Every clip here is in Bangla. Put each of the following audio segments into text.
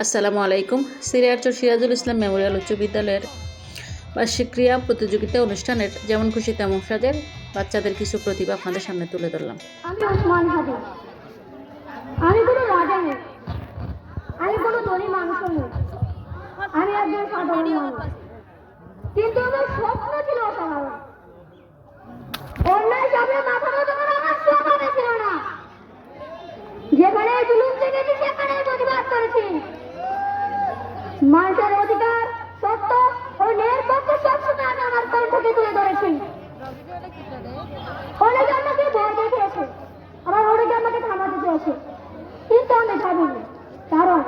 আসসালামু আলাইকুম। সিরিয়ারচর সিরাজুল ইসলাম মেমোরিয়াল উচ্চ বিদ্যালয়ের বার্ষিক ক্রীড়া প্রতিযোগিতা অনুষ্ঠানের যেমন খুশি তেমন সাজের বাচ্চাদের কিছু প্রতিভা আপনাদের সামনে তুলে ধরলাম। আমি ওসমান হাদি। আমি কোনো রাজা নই, আমি কোনো ধনী মানুষ নই, আমি একজন সাধারণ মানুষ। কিন্তু আমার স্বপ্ন ছিল অসাধারণ। অন্যায় সামনে মাথা নত করা আমার স্বভাবে ছিল না। যেখানে জুলুম দেখেছি সেখানে প্রতিবাদ করেছি। মানুষের অধিকার, সত্য ও ন্যায়ের পক্ষে সবসময় আমি আমার কণ্ঠকে তুলে ধরেছি। অনেকে আমাকে ভয় দেখিয়েছে, আবার অনেকে আমাকে থামাতে চেয়েছে, কিন্তু আমি ভাবিনি। কারণ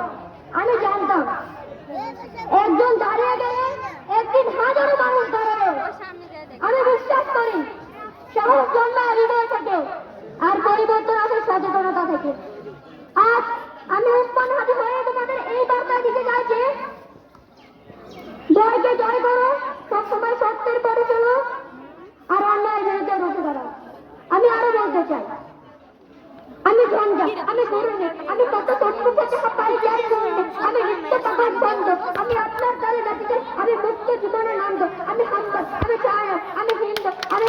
আমি জানতাম একজন দাঁড়িয়ে গেলে একদিন হাজারো মানুষ দাঁড়াবে। আমি বিশ্বাস করি সাহস জন্মায় হৃদয় থেকে, আর পরিবর্তন আসে সচেতনতা থেকে। আজ আমি ওসমান হাদি হয়ে তোমাদের এই বার্তা দিতে চাইছি, জয়কে জয় করো, সবসময় সত্যের পথে চলো, আর অন্যায়ের বিরুদ্ধে রুখে দাঁড়াও। আমি আরো বলতে চাই, আমি জঞ্জাল, আমি গরুণী, আমি কত সত্যকে পাই যাই করুন, আমি নিত্য পাকার বন্ধ, আমি আপনার দ্বারে নাচিতে, আমি মুক্ত জীবনের নন্দ, আমি হাম্বল, আমি চায়, আমি হিন্দু, আমি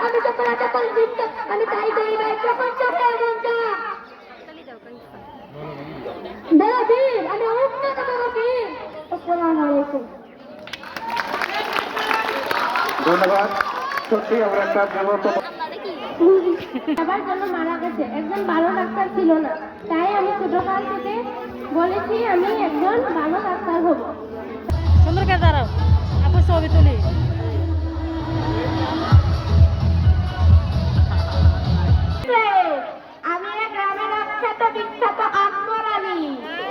আমি যখন আটা করে হিন্দু, আমি তাই করি ভাই যখন চলে দাদা বীর, আমি উন্নত বড় বীর। আসসালামু আলাইকুম। ধন্যবাদ। সত্যি আমরা একটা সবার জন্য মারা গেছে, একজন ভালো ডাক্তার ছিল না, তাই আমি ছোটকাল থেকে বলেছি আমি একজন ভালো ডাক্তার হব। সুন্দর করে দাঁড়াও, আপু ছবি তুলি। আমি এক গ্রামের অখ্যাত বিখ্যাত আকবর আলী,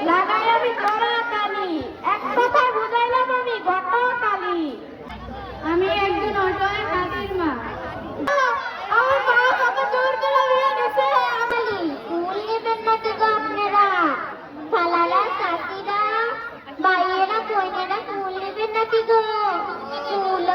লাগাই আমি জড়া কালি, এক কথায় বুঝাইলাম আমি ঘটকালি। আমি একজন অসহায় কাজের মা, আমার মা কত জোর করে বিয়ে দিছে। আমি ফুল নেবেন না তো আপনারা, খালারা কাকিরা বাইয়েরা কইনেরা ফুল নেবেন নাকি গো? ফুল